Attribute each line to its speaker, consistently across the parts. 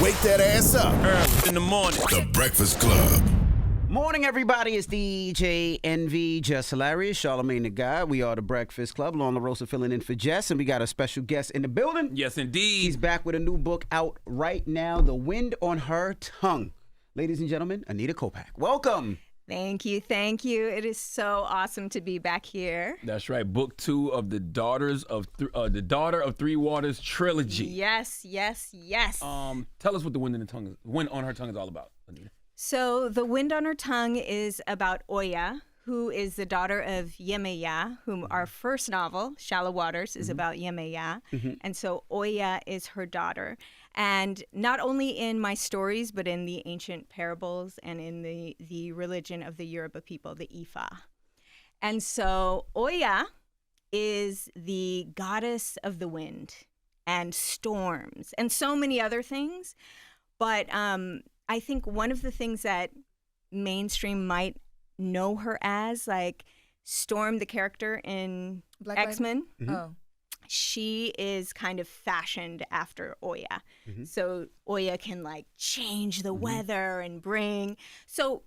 Speaker 1: Wake that ass up.
Speaker 2: Early in the morning.
Speaker 1: The Breakfast Club.
Speaker 3: Morning, everybody. It's DJ NV, Jess Hilarious, Charlamagne the Guy. We are the Breakfast Club. Lauren LaRosa filling in for Jess, and we got a special guest in the building.
Speaker 2: Yes, indeed.
Speaker 3: He's back with a new book out right now, The Wind on Her Tongue. Ladies and gentlemen, Anita Kopacz. Welcome.
Speaker 4: Thank you. It is so awesome to be back here.
Speaker 2: That's right. Book 2 of the Daughter of Three Waters trilogy.
Speaker 4: Yes.
Speaker 2: Tell us what the Wind on Her Tongue is all about, Anita.
Speaker 4: So the Wind on Her Tongue is about Oya, who is the daughter of Yemeya, whom our first novel, Shallow Waters, is about Yemeya. And so Oya is her daughter. And not only in my stories, but in the ancient parables and in the religion of the Yoruba people, the Ifa. And so Oya is the goddess of the wind and storms and so many other things. But I think one of the things that mainstream might know her as, like Storm, the character in X-Men, she is kind of fashioned after Oya. So Oya can like change the weather and bring. So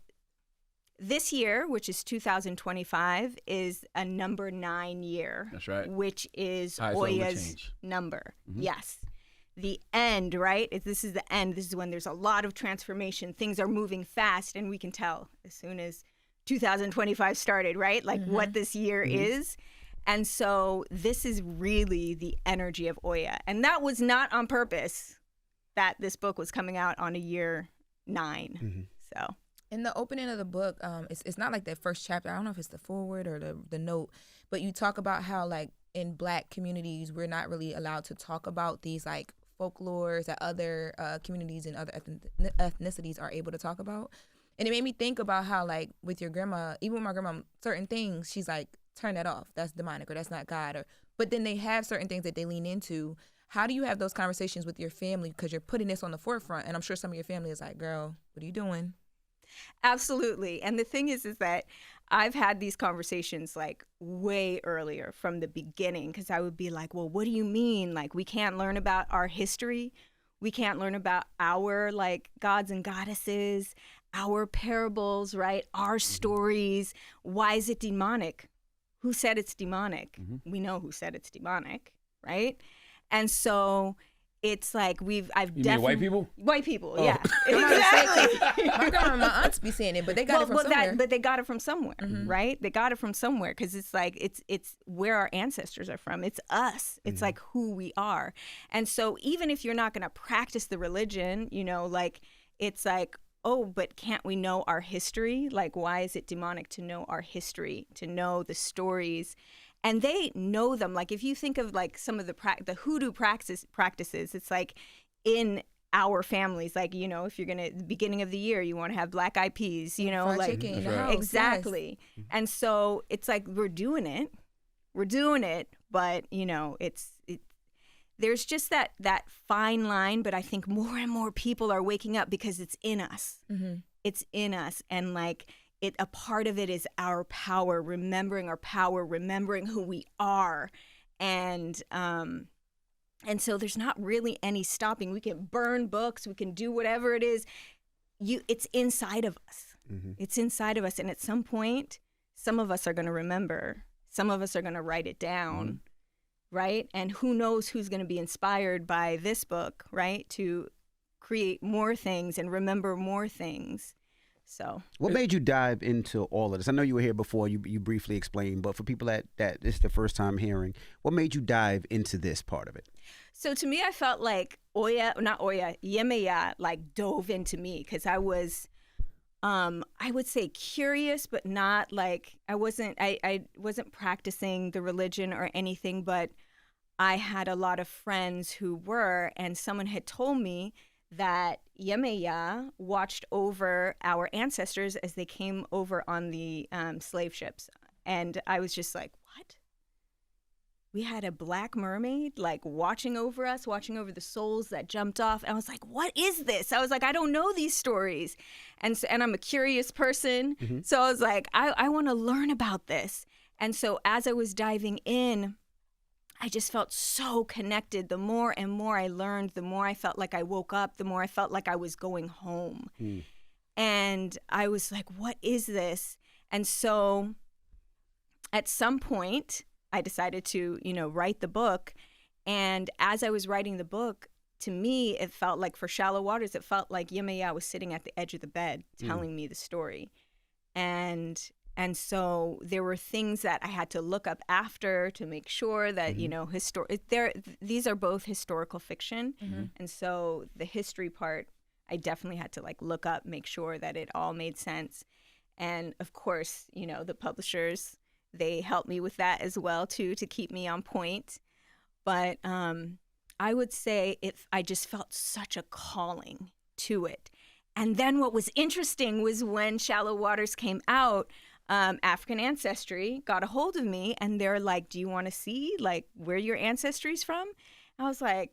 Speaker 4: this year, which is 2025, is a number 9 year.
Speaker 2: That's right.
Speaker 4: Which is
Speaker 2: Highest
Speaker 4: Oya's number. Yes. The end, right? This is the end. This is when there's a lot of transformation. Things are moving fast, and we can tell as soon as 2025 started, right? Like what this year is. And so this is really the energy of Oya. And that was not on purpose that this book was coming out on a year 9. So
Speaker 5: in the opening of the book, it's not like that first chapter. I don't know if it's the foreword or the note, but you talk about how like in Black communities, we're not really allowed to talk about these like folklores that other communities and other ethnicities are able to talk about. And it made me think about how like with your grandma, even with my grandma, certain things, she's like, turn that off. That's demonic or that's not God. But then they have certain things that they lean into. How do you have those conversations with your family? Because you're putting this on the forefront. And I'm sure some of your family is like, girl, what are you doing?
Speaker 4: absolutely. And the thing is that I've had these conversations like way earlier from the beginning, because I would be like, well, what do you mean? Like, we can't learn about our history. We can't learn about our like gods and goddesses, our parables, right? Our stories. Why is it demonic? Who said it's demonic? Mm-hmm. We know who said it's demonic, right? And so it's like I've
Speaker 2: you
Speaker 4: definitely
Speaker 2: mean white people?
Speaker 4: White people,
Speaker 2: Oh.
Speaker 4: yeah, exactly.
Speaker 5: My grandma and my aunts be saying it, but they got it from somewhere.
Speaker 4: But they got it from somewhere,
Speaker 5: Mm-hmm.
Speaker 4: right? They got it from somewhere, because it's like it's where our ancestors are from. It's us. It's like who we are. And so even if you're not going to practice the religion, you know, like it's like, oh, but can't we know our history? Like, why is it demonic to know our history, to know the stories? And they know them. Like, if you think of like some of the hoodoo practices, it's like in our families, like, you know, if you're gonna, the beginning of the year, you want to have black eyed peas, you know,
Speaker 5: fried
Speaker 4: like
Speaker 5: chicken in the house,
Speaker 4: exactly. Yes. And so it's like we're doing it, but you know, there's just that fine line. But I think more and more people are waking up because it's in us. Mm-hmm. It's in us, and like. A part of it is our power, remembering our power, remembering who we are, and so there's not really any stopping. We can burn books, we can do whatever it is. It's inside of us. Mm-hmm. It's inside of us, and at some point, some of us are going to remember. Some of us are going to write it down, right? And who knows who's going to be inspired by this book, right, to create more things and remember more things. So,
Speaker 3: what made you dive into all of this? I know you were here before. You briefly explained, but for people that this is the first time hearing, what made you dive into this part of it?
Speaker 4: So to me, I felt like Yemeya, like dove into me, because I was, I would say curious, but not like I wasn't practicing the religion or anything, but I had a lot of friends who were, and someone had told me that Yemeya watched over our ancestors as they came over on the slave ships. And I was just like, what? We had a black mermaid like watching over us, watching over the souls that jumped off. And I was like, what is this? I was like, I don't know these stories. And I'm a curious person. Mm-hmm. So I was like, I want to learn about this. And so as I was diving in, I just felt so connected. The more and more I learned, the more I felt like I woke up, the more I felt like I was going home. And I was like, what is this? And so at some point, I decided to, write the book. And as I was writing the book, to me, it felt like, for Shallow Waters, it felt like Yemaya was sitting at the edge of the bed telling me the story. And so there were things that I had to look up after to make sure that, these are both historical fiction. And so the history part, I definitely had to look up, make sure that it all made sense. And of course, the publishers, they helped me with that as well too, to keep me on point. But I would say I just felt such a calling to it. And then what was interesting was when Shallow Waters came out, African Ancestry got a hold of me and they're like, do you want to see where your ancestry's from? I was like,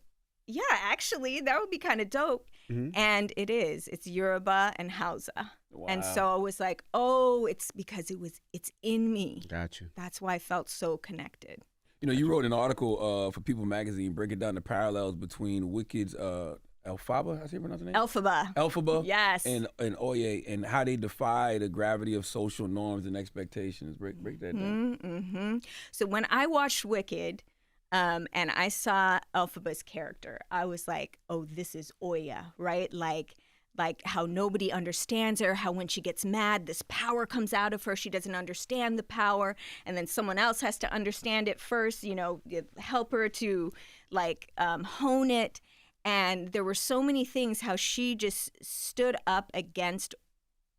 Speaker 4: yeah, actually, that would be kind of dope. And it is. It's Yoruba and Hausa. Wow. And so I was like, oh, it's because it's in me.
Speaker 3: Got you.
Speaker 4: That's why I felt so connected.
Speaker 2: You wrote an article for People magazine breaking down the parallels between Wicked's Elphaba, I see you pronounce the name? Elphaba.
Speaker 4: Yes.
Speaker 2: And Oye, and how they defy the gravity of social norms and expectations. Break that down.
Speaker 4: So when I watched Wicked, and I saw Elphaba's character, I was like, oh, this is Oya, right? Like how nobody understands her, how when she gets mad, this power comes out of her. She doesn't understand the power. And then someone else has to understand it first, help her to hone it. And there were so many things how she just stood up against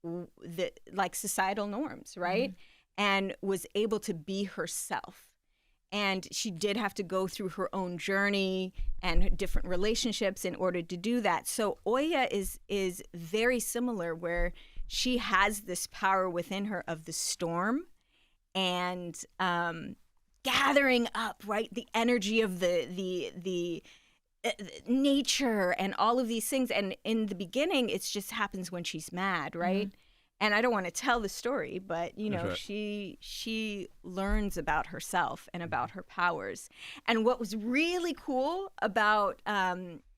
Speaker 4: the societal norms, right? And was able to be herself. And she did have to go through her own journey and different relationships in order to do that. So Oya is very similar, where she has this power within her of the storm and gathering up, right, the energy of the nature and all of these things. And in the beginning, it just happens when she's mad, right? And I don't want to tell the story, but, right. she learns about herself and about her powers. And what was really cool about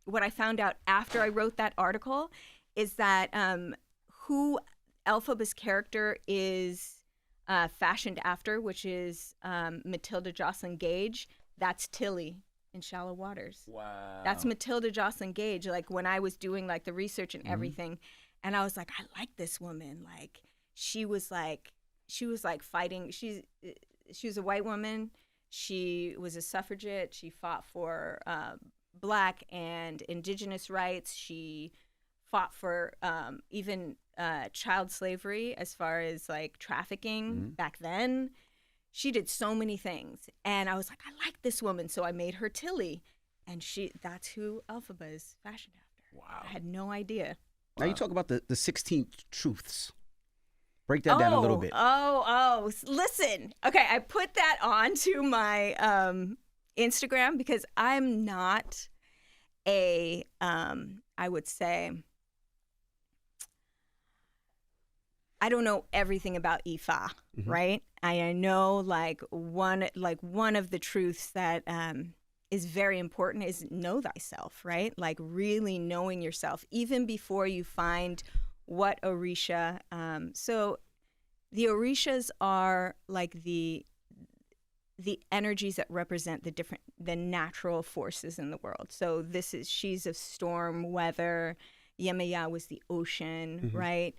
Speaker 4: what I found out after I wrote that article is that who Elphaba's character is fashioned after, which is Matilda Jocelyn Gage, that's Tilly in Shallow Waters.
Speaker 2: Wow.
Speaker 4: That's Matilda Jocelyn Gage. When I was doing the research and everything, and I was like, I like this woman. She was fighting. She was a white woman. She was a suffragette. She fought for Black and Indigenous rights. She fought for even child slavery, as far as trafficking back then. She did so many things. And I was like, I like this woman. So I made her Tilly. And that's who Elphaba is fashioned after.
Speaker 2: Wow.
Speaker 4: I had no idea.
Speaker 3: Now you talk about the 16 truths. Break that down a little bit.
Speaker 4: Listen. Okay, I put that onto my Instagram because I'm not I would say, I don't know everything about Ifa, right? I know one of the truths that is very important is know thyself, right? Really knowing yourself, even before you find what Orisha. So the Orishas are the energies that represent the natural forces in the world. So she's of storm, weather. Yemaya was the ocean, right?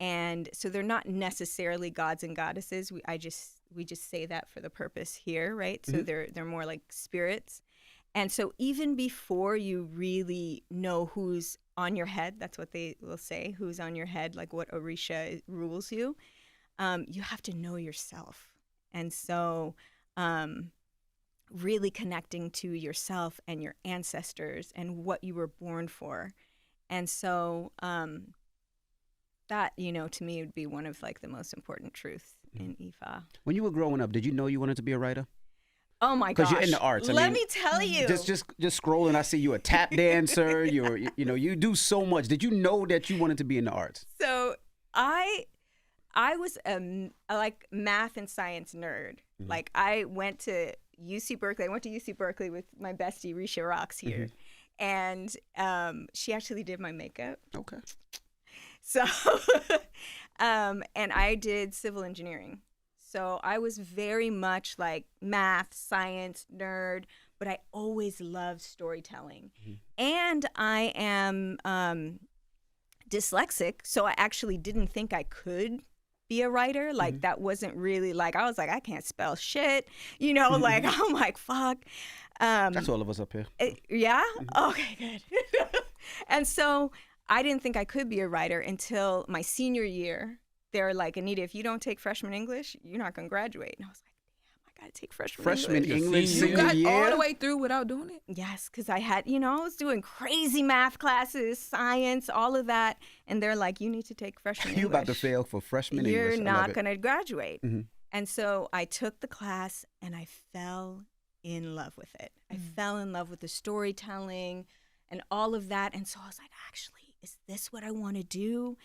Speaker 4: And so they're not necessarily gods and goddesses. We just say that for the purpose here, right? So they're more like spirits. And so even before you really know who's on your head, that's what they will say, who's on your head, what Orisha rules you, you have to know yourself. And so really connecting to yourself and your ancestors and what you were born for. And so that, to me, would be one of the most important truths in Ifa.
Speaker 3: When you were growing up, did you know you wanted to be a writer?
Speaker 4: Oh my gosh!
Speaker 3: Because you're in the arts.
Speaker 4: Let me tell you.
Speaker 3: Just scrolling, I see you a tap dancer. You do so much. Did you know that you wanted to be in the arts?
Speaker 4: So I was a math and science nerd, Like I went to UC Berkeley. I went to UC Berkeley with my bestie, Risha Roques here. And she actually did my makeup.
Speaker 3: Okay.
Speaker 4: So, and I did civil engineering. So I was very much like math, science, nerd, but I always loved storytelling. And I am dyslexic, so I actually didn't think I could be a writer. Like that wasn't really like, I was like, I can't spell shit, you know, like I'm like, fuck.
Speaker 3: That's all of us up here.
Speaker 4: Yeah? Okay, good. And so I didn't think I could be a writer until my senior year. They're like, Anita, if you don't take freshman English, you're not going to graduate. And I was like, damn, I got to take freshman English.
Speaker 5: You got all the way through without doing it?
Speaker 4: Yes, because I had, you know, I was doing crazy math classes, science, all of that. And they're like, you need to take freshman English.
Speaker 3: You about to fail for freshman English.
Speaker 4: You're not going to graduate. And so I took the class and I fell in love with it. I fell in love with the storytelling and all of that. And so I was like, actually, is this what I want to do?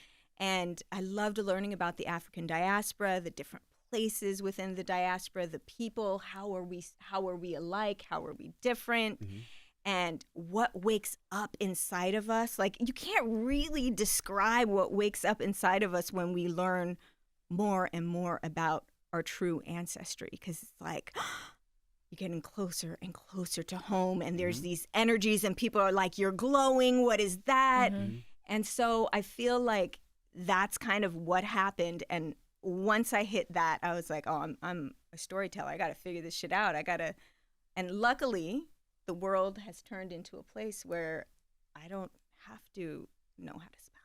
Speaker 4: And I loved learning about the African diaspora, the different places within the diaspora, the people, how are we alike, how are we different, and what wakes up inside of us. Like you can't really describe what wakes up inside of us when we learn more and more about our true ancestry, because it's like you're getting closer and closer to home, and there's these energies and people are like, you're glowing, what is that? And so I feel like that's kind of what happened. And once I hit that, I was like, oh, I'm a storyteller. I got to figure this shit out. And luckily, the world has turned into a place where I don't have to know how to spell.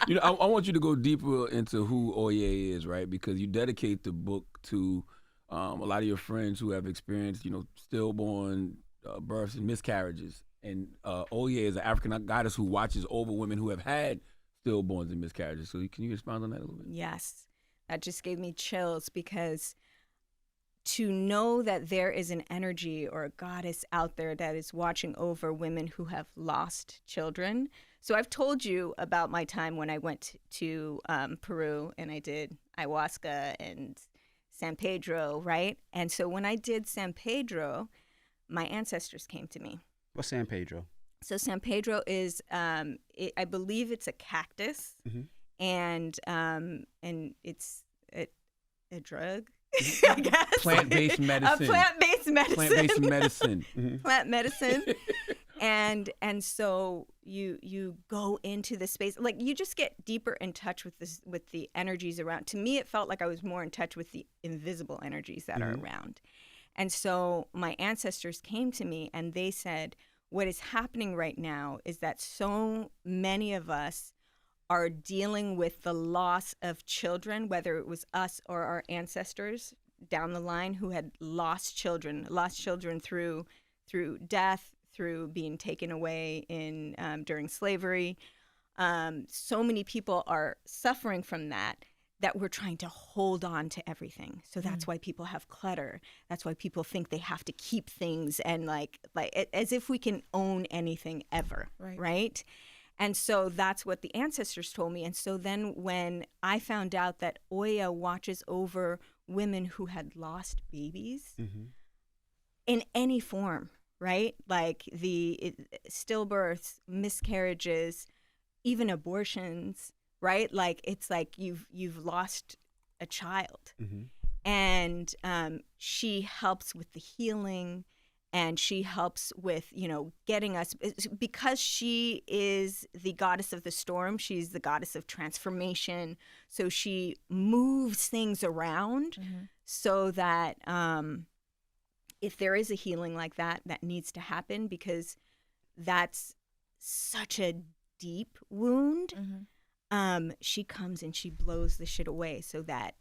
Speaker 2: You know, I want you to go deeper into who Oye is, right? Because you dedicate the book to a lot of your friends who have experienced, you know, stillborn births and miscarriages. And Oye is an African goddess who watches over women who have had stillborns and miscarriages. So can you expound on that a little bit?
Speaker 4: Yes. That just gave me chills, because to know that there is an energy or a goddess out there that is watching over women who have lost children. So I've told you about my time when I went to Peru and I did ayahuasca and San Pedro, right? And so when I did San Pedro, my ancestors came to me.
Speaker 3: What's San Pedro?
Speaker 4: So San Pedro is, I believe it's a cactus, and it's a drug, I guess.
Speaker 2: Plant-based medicine.
Speaker 4: A plant-based medicine.
Speaker 2: Plant-based medicine.
Speaker 4: Plant medicine. And so you go into the space, like you just get deeper in touch with the energies around. To me, it felt like I was more in touch with the invisible energies that are around. And so my ancestors came to me and they said, what is happening right now is that so many of us are dealing with the loss of children, whether it was us or our ancestors down the line who had lost children through death, through being taken away during slavery. So many people are suffering from that we're trying to hold on to everything. So that's why people have clutter. That's why people think they have to keep things and like as if we can own anything ever, right? And so that's what the ancestors told me. And so then when I found out that Oya watches over women who had lost babies in any form, right? Like the stillbirths, miscarriages, even abortions, right? Like it's like you've lost a child. And she helps with the healing, and she helps with, you know, getting us, because she is the goddess of the storm. She's the goddess of transformation. So she moves things around so that if there is a healing like that needs to happen, because that's such a deep wound. She comes and she blows the shit away so that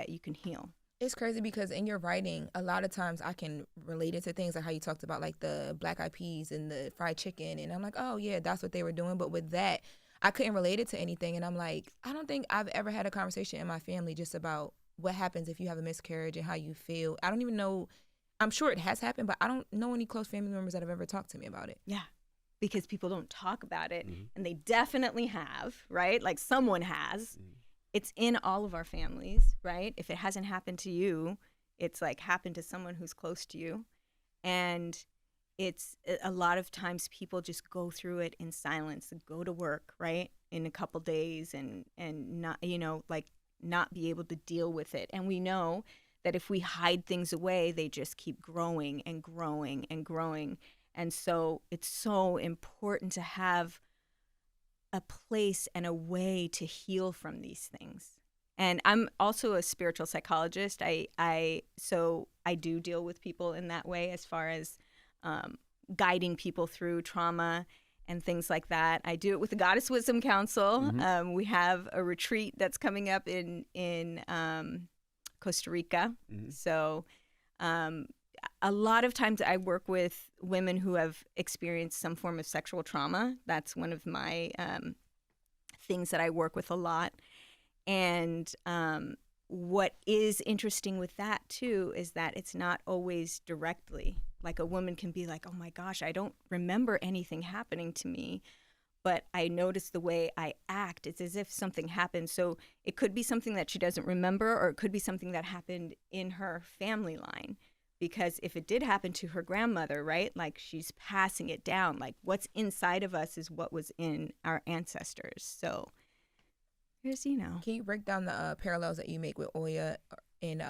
Speaker 4: you can heal.
Speaker 5: It's crazy because in your writing, a lot of times I can relate it to things like how you talked about like the black eyed peas and the fried chicken. And I'm like, oh yeah, that's what they were doing. But with that, I couldn't relate it to anything. And I'm like, I don't think I've ever had a conversation in my family just about what happens if you have a miscarriage and how you feel. I don't even know. I'm sure it has happened, but I don't know any close family members that have ever talked to me about it.
Speaker 4: Yeah. Because people don't talk about it, and they definitely have, right? Like someone has, it's in all of our families, right? If it hasn't happened to you, it's like happened to someone who's close to you. And it's a lot of times people just go through it in silence, go to work, right, in a couple days and not, like not be able to deal with it. And we know that if we hide things away, they just keep growing and growing and growing. And so it's so important to have a place and a way to heal from these things. And I'm also a spiritual psychologist. So I do deal with people in that way as far as guiding people through trauma and things like that. I do it with the Goddess Wisdom Council.
Speaker 3: Mm-hmm.
Speaker 4: We have a retreat that's coming up in Costa Rica.
Speaker 3: Mm-hmm.
Speaker 4: So a lot of times I work with women who have experienced some form of sexual trauma. That's one of my things that I work with a lot. And what is interesting with that, too, is that it's not always directly. Like a woman can be like, oh, my gosh, I don't remember anything happening to me, but I notice the way I act. It's as if something happened. So it could be something that she doesn't remember, or it could be something that happened in her family line. Because if it did happen to her grandmother, right, like she's passing it down. Like what's inside of us is what was in our ancestors. So here's,
Speaker 5: Can you break down the parallels that you make with Oya in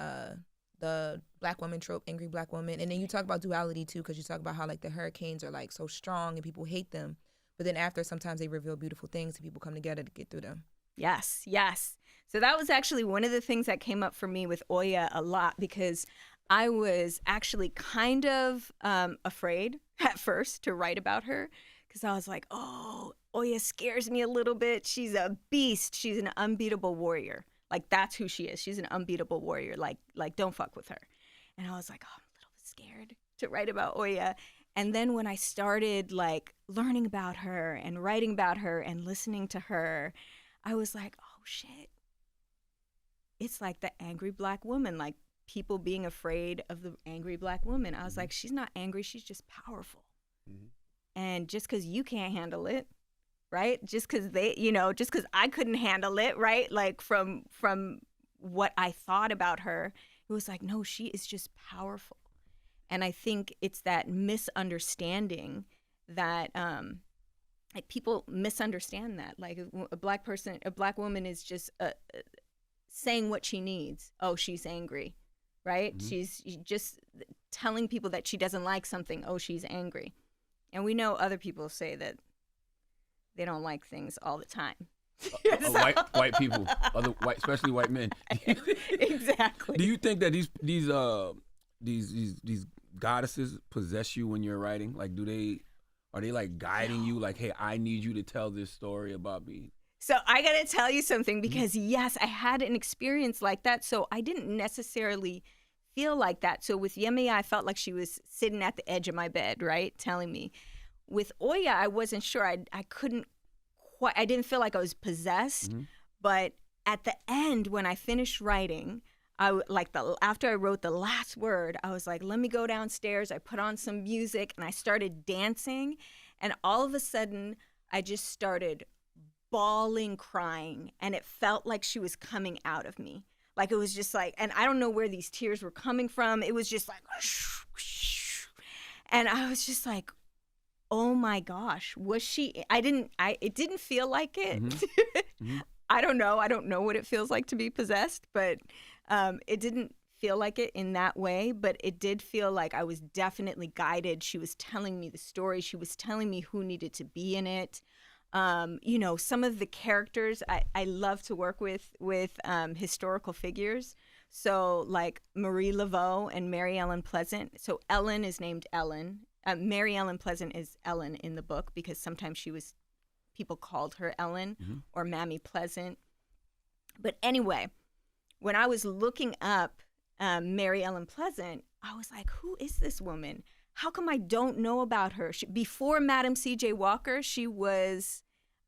Speaker 5: the black woman trope, angry black woman? And then you talk about duality, too, because you talk about how, like, the hurricanes are, like, so strong and people hate them. But then after, sometimes they reveal beautiful things and people come together to get through them.
Speaker 4: Yes, yes. So that was actually one of the things that came up for me with Oya a lot, because I was actually kind of afraid at first to write about her, because I was like, oh, Oya scares me a little bit. She's a beast. She's an unbeatable warrior. Like, that's who she is. She's an unbeatable warrior. Like don't fuck with her. And I was like, oh, I'm a little bit scared to write about Oya. And then when I started, like, learning about her and writing about her and listening to her, I was like, oh, shit. It's like the angry black woman, like people being afraid of the angry black woman. I was like, she's not angry. She's just powerful. Mm-hmm. And just because you can't handle it, right? Just because just because I couldn't handle it, right? Like from what I thought about her, it was like, no, she is just powerful. And I think it's that misunderstanding that like people misunderstand that. Like a black woman is just saying what she needs. Oh, she's angry, right? Mm-hmm. She's just telling people that she doesn't like something. Oh, she's angry. And we know other people say that they don't like things all the time.
Speaker 2: White people, especially white men.
Speaker 4: Exactly.
Speaker 2: Do you think that these goddesses possess you when you're writing? Like, are they like guiding you? Like, hey, I need you to tell this story about me.
Speaker 4: So I gotta tell you something, because yes, I had an experience like that. So I didn't necessarily feel like that. So with Yemaya, I felt like she was sitting at the edge of my bed, right, telling me. With Oya, I wasn't sure. I couldn't quite. I didn't feel like I was possessed. Mm-hmm. But at the end, when I finished writing, after I wrote the last word, I was like, let me go downstairs. I put on some music and I started dancing, and all of a sudden, I just started bawling, crying, and it felt like she was coming out of me. Like it was just like, and I don't know where these tears were coming from. It was just like, and I was just like, oh my gosh, was she? It didn't feel like it. Mm-hmm. Mm-hmm. I don't know what it feels like to be possessed, but it didn't feel like it in that way. But it did feel like I was definitely guided. She was telling me the story. She was telling me who needed to be in it. Some of the characters, I love to work with historical figures. So like Marie Laveau and Mary Ellen Pleasant. So Ellen is named Ellen. Mary Ellen Pleasant is Ellen in the book, because sometimes people called her Ellen, mm-hmm. or Mammy Pleasant. But anyway, when I was looking up Mary Ellen Pleasant, I was like, who is this woman? How come I don't know about her? Before Madam C.J. Walker, she was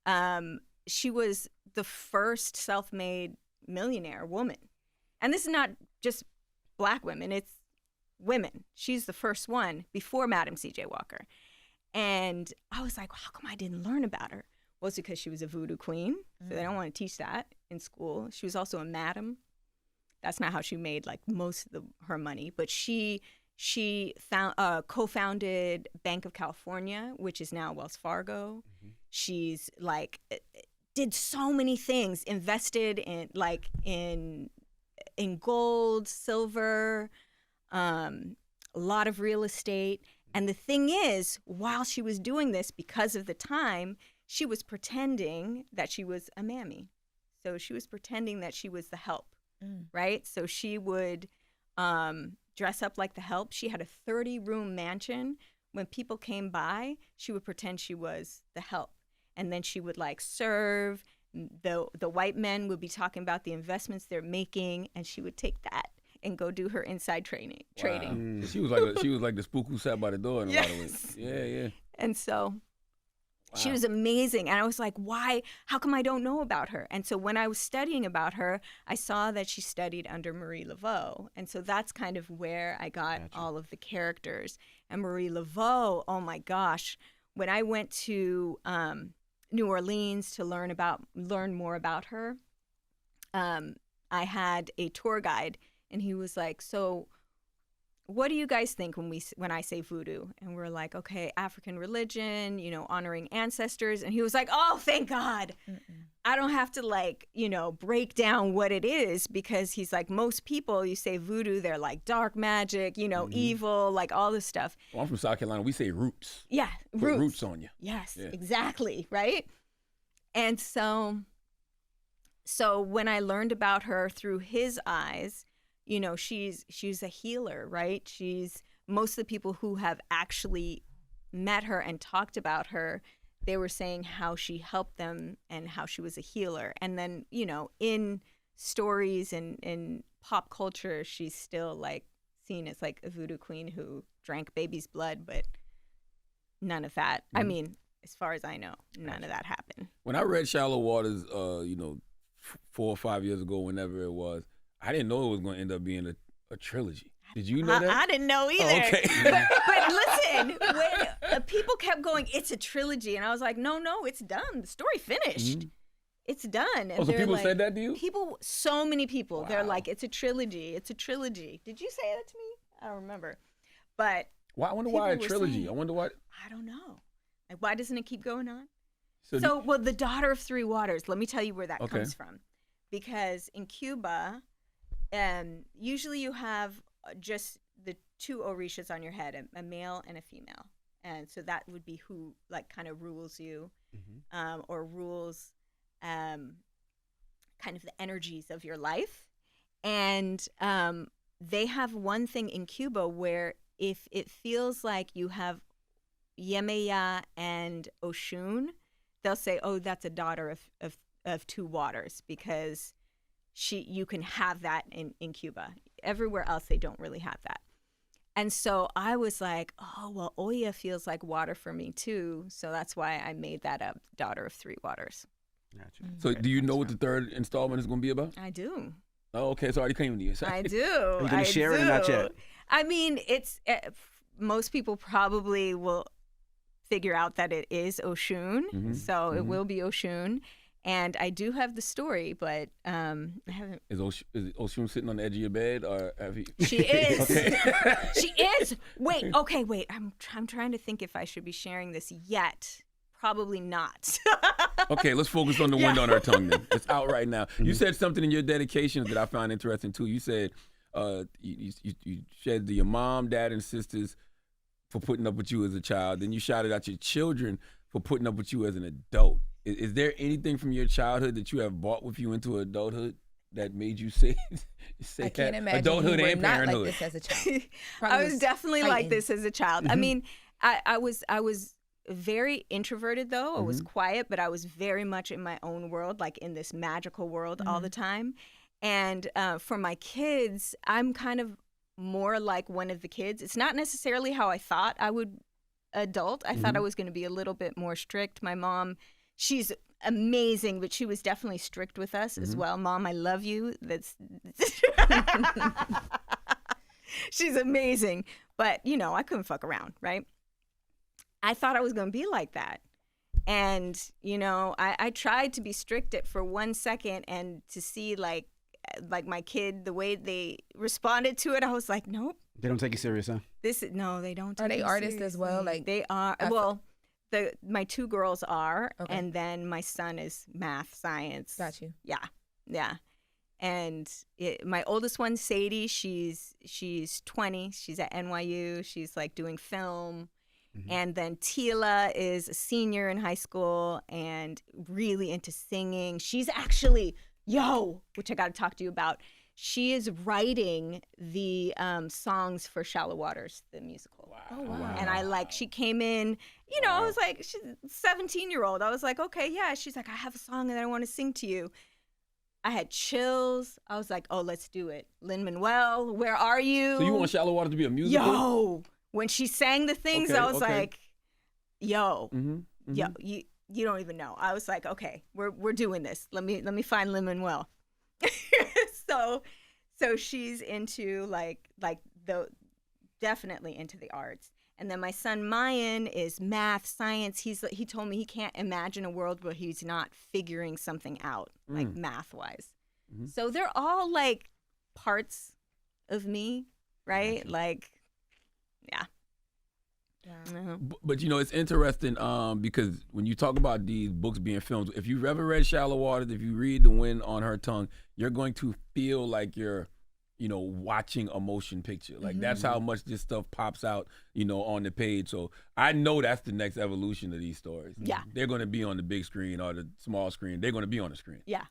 Speaker 4: the first self-made millionaire woman. And this is not just black women, it's women. She's the first one before Madam C.J. Walker. And I was like, how come I didn't learn about her? was because she was a voodoo queen. So they don't want to teach that in school. She was also a madam. That's not how she made like most of her money, but she co-founded Bank of California, which is now Wells Fargo. She's like did so many things, invested in gold, silver, a lot of real estate. And the thing is, while she was doing this, because of the time, she was pretending that she was a mammy. So she was pretending that she was the help, right? So she would dress up like the help. She had a 30-room mansion. When people came by, she would pretend she was the help. And then she would like serve. The white men would be talking about the investments they're making, and she would take that and go do her inside trading.
Speaker 2: She was like the spook who sat by the door in a lot of ways. Yeah.
Speaker 4: And so she was amazing. And I was like, why? How come I don't know about her? And so when I was studying about her, I saw that she studied under Marie Laveau. And so that's kind of where I got all of the characters. And Marie Laveau, oh my gosh, when I went to New Orleans to learn more about her, I had a tour guide, and he was like, so what do you guys think when I say voodoo? And we're like, okay, African religion, honoring ancestors. And he was like, oh, thank God. I don't have to break down what it is, because he's like, most people, you say voodoo, they're like dark magic, evil, like all this stuff.
Speaker 2: Well, I'm from South Carolina. We say roots.
Speaker 4: Yeah,
Speaker 2: Put roots on you.
Speaker 4: Yes, exactly, right? And so when I learned about her through his eyes, she's a healer, right? Most of the people who have actually met her and talked about her, they were saying how she helped them and how she was a healer. And then, in stories and in pop culture, she's still like seen as like a voodoo queen who drank baby's blood, but none of that. I mean, as far as I know, none of that happened.
Speaker 2: When I read Shallow Waters, 4 or 5 years ago, whenever it was, I didn't know it was going to end up being a trilogy. Did you know that?
Speaker 4: I didn't know either.
Speaker 2: Oh, okay.
Speaker 4: but listen, when people kept going, it's a trilogy, and I was like, no, it's done. The story finished. It's done. And
Speaker 2: so people said that to you?
Speaker 4: So many people.
Speaker 2: Wow.
Speaker 4: They're like, it's a trilogy. It's a trilogy. Did you say that to me? I don't remember. But
Speaker 2: I wonder why a trilogy. I wonder why.
Speaker 4: I don't know. Like, why doesn't it keep going on?
Speaker 2: So
Speaker 4: the Daughter of Three Waters. Let me tell you where that comes from. Because in Cuba, usually you have just the two orishas on your head, a male and a female. And so that would be who like kind of rules you, or rules kind of the energies of your life. And they have one thing in Cuba where if it feels like you have Yemeya and Oshun, they'll say, oh, that's a daughter of two waters, because you can have that in Cuba. Everywhere else, they don't really have that. And so I was like, oh, well, Oya feels like water for me too. So that's why I made that up, Daughter of Three Waters.
Speaker 3: Gotcha.
Speaker 2: So do you know what the third installment is going to be about?
Speaker 4: I do.
Speaker 2: Oh, okay. It's already came to you.
Speaker 4: I do.
Speaker 3: Are you going to share it or not yet?
Speaker 4: I mean, most people probably will figure out that it is Oshun. So it will be Oshun. And I do have the story, but I haven't.
Speaker 2: Is Oshun sitting on the edge of your bed, or have you?
Speaker 4: She is. She is. Wait. I'm trying to think if I should be sharing this yet. Probably not.
Speaker 2: Okay, let's focus on the wind on our tongue then. It's out right now. You said something in your dedications that I found interesting too. You said you said to your mom, dad, and sisters for putting up with you as a child. Then you shouted out your children for putting up with you as an adult. Is there anything from your childhood that you have brought with you into adulthood that made you say
Speaker 5: I can't imagine
Speaker 2: adulthood
Speaker 5: you were
Speaker 2: and
Speaker 5: not
Speaker 2: parenthood?
Speaker 5: like this as a child.
Speaker 4: I was definitely like this as a child. I mean, I was very introverted though. I was quiet, but I was very much in my own world, like in this magical world all the time. And for my kids, I'm kind of more like one of the kids. It's not necessarily how I thought I would adult. I thought I was going to be a little bit more strict. My mom, she's amazing, but she was definitely strict with us as well. Mom, I love you. She's amazing. But, I couldn't fuck around, right? I thought I was going to be like that. And, you know, I tried to be strict it for 1 second and to see like my kid, the way they responded to it, I was like, nope.
Speaker 3: They don't take you serious, huh?
Speaker 4: No, they don't.
Speaker 5: Are they artists as well? Like
Speaker 4: they are. My 2 girls are, and then my son is math, science.
Speaker 5: Got you.
Speaker 4: Yeah. And my oldest one, Sadie, she's 20. She's at NYU. She's like doing film. And then Tila is a senior in high school and really into singing. She's actually, which I got to talk to you about. She is writing the songs for Shallow Waters, the musical.
Speaker 2: Wow.
Speaker 5: Oh, wow.
Speaker 4: And she came in, you know, I was like, she's a 17-year-old. I was like, okay, yeah. She's like, I have a song that I want to sing to you. I had chills. I was like, oh, let's do it. Lin-Manuel, where are you?
Speaker 2: So you want Shallow Water to be a musical?
Speaker 4: When she sang the things, I was like, yo, you don't even know. I was like, okay, we're doing this. Let me find Lin-Manuel. So she's into definitely into the arts. And then my son Mayan is math, science. He told me he can't imagine a world where he's not figuring something out, like math wise. So they're all like parts of me, right? Like, yeah.
Speaker 2: But you know, it's interesting because when you talk about these books being filmed, if you've ever read Shallow Waters, if you read The Wind on Her Tongue, you're going to feel like you're, you know, watching a motion picture. Like that's how much this stuff pops out, you know, on the page. So I know that's the next evolution of these stories.
Speaker 4: Yeah.
Speaker 2: They're going to be on the big screen or the small screen. They're going to be on the screen.
Speaker 4: Yeah.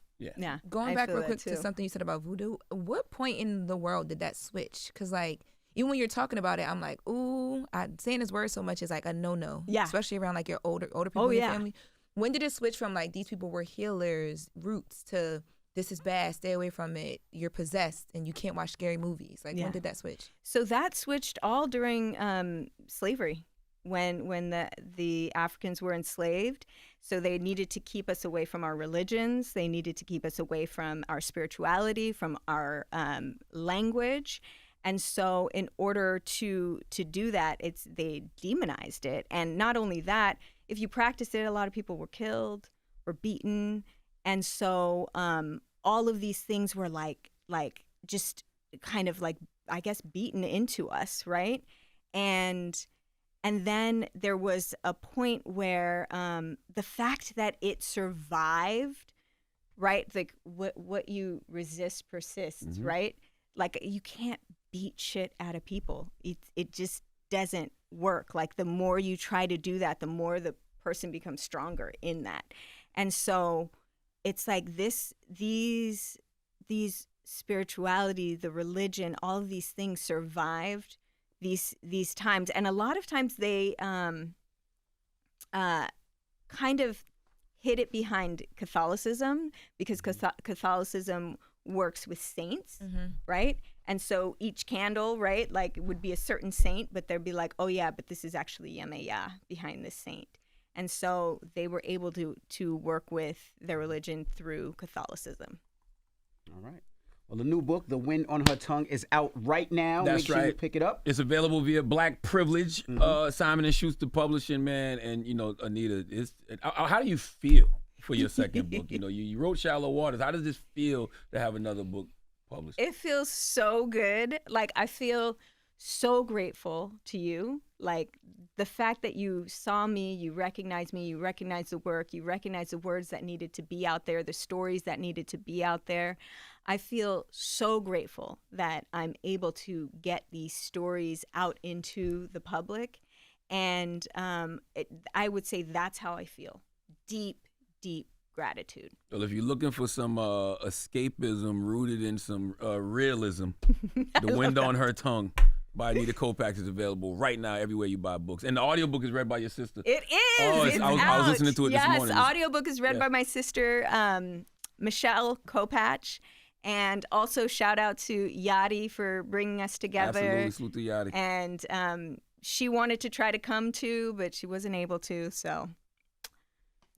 Speaker 5: Going back real quick to something you said about voodoo, what point in the world did that switch? Because like, even when you're talking about it, I'm like, ooh, saying this word so much is like a no-no.
Speaker 4: Yeah.
Speaker 5: Especially around like your older people in your family. When did it switch from like these people were healers, roots, to this is bad, stay away from it, you're possessed and you can't watch scary movies? Like when did that switch?
Speaker 4: So that switched all during slavery, when the Africans were enslaved. So they needed to keep us away from our religions. They needed to keep us away from our spirituality, from our language. And so in order to do that, they demonized it. And not only that, if you practiced it, a lot of people were killed, were beaten. And so all of these things were like just kind of like, I guess, beaten into us, right? And then there was a point where the fact that it survived, right? Like what you resist persists, right? Like you can't beat shit out of people. It just doesn't work. Like the more you try to do that, the more the person becomes stronger in that. And so it's like these spirituality, the religion, all of these things survived these times. And a lot of times they kind of hid it behind Catholicism, because Catholicism works with saints, right? And so each candle, right, like it would be a certain saint, but they'd be like, oh yeah, but this is actually Yemeya behind this saint. And so they were able to work with their religion through Catholicism.
Speaker 3: All right. Well, the new book, The Wind on Her Tongue, is out right now.
Speaker 2: That's
Speaker 3: Make sure
Speaker 2: right.
Speaker 3: you pick it up.
Speaker 2: It's available via Black Privilege, Simon & Schuster Publishing, man. And, you know, Anita, how do you feel for your second book? You know, you wrote Shallow Waters. How does this feel to have another book published?
Speaker 4: It feels so good. Like, I feel so grateful to you. Like, the fact that you saw me, you recognized the work, you recognized the words that needed to be out there, the stories that needed to be out there. I feel so grateful that I'm able to get these stories out into the public. And I would say that's how I feel. Deep, deep gratitude.
Speaker 2: Well, if you're looking for some escapism rooted in some realism, The Wind on Her Tongue by Anita Kopacz is available right now everywhere you buy books. And the audiobook is read by your sister.
Speaker 4: It is.
Speaker 2: Oh,
Speaker 4: it's
Speaker 2: I was
Speaker 4: out.
Speaker 2: listening to it this morning.
Speaker 4: Yes, audiobook is read by my sister, Michelle Kopacz. And also shout out to Yadi for bringing us together.
Speaker 2: Absolutely, salute to Yadi.
Speaker 4: And she wanted to try to come too, but she wasn't able to. So,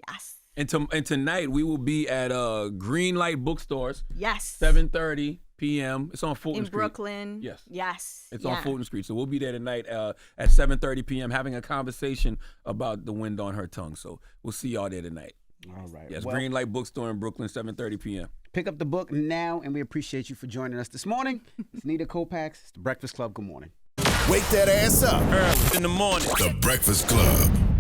Speaker 4: yes.
Speaker 2: And tonight we will be at Greenlight Bookstores.
Speaker 4: Yes.
Speaker 2: 7:30 p.m. It's on Fulton
Speaker 4: in
Speaker 2: Street.
Speaker 4: Brooklyn.
Speaker 2: Yes.
Speaker 4: Yes.
Speaker 2: It's on Fulton Street. So we'll be there tonight at 7:30 p.m. having a conversation about the wind on her tongue. So we'll see y'all there tonight.
Speaker 3: All right.
Speaker 2: Yes,
Speaker 3: Well,
Speaker 2: Green Light Bookstore in Brooklyn, 7:30 p.m.
Speaker 3: pick up the book now, and we appreciate you for joining us this morning. It's Anita, Kopacz. It's The Breakfast Club. Good morning.
Speaker 1: Wake that ass up.
Speaker 6: Early in the morning.
Speaker 1: The Breakfast Club.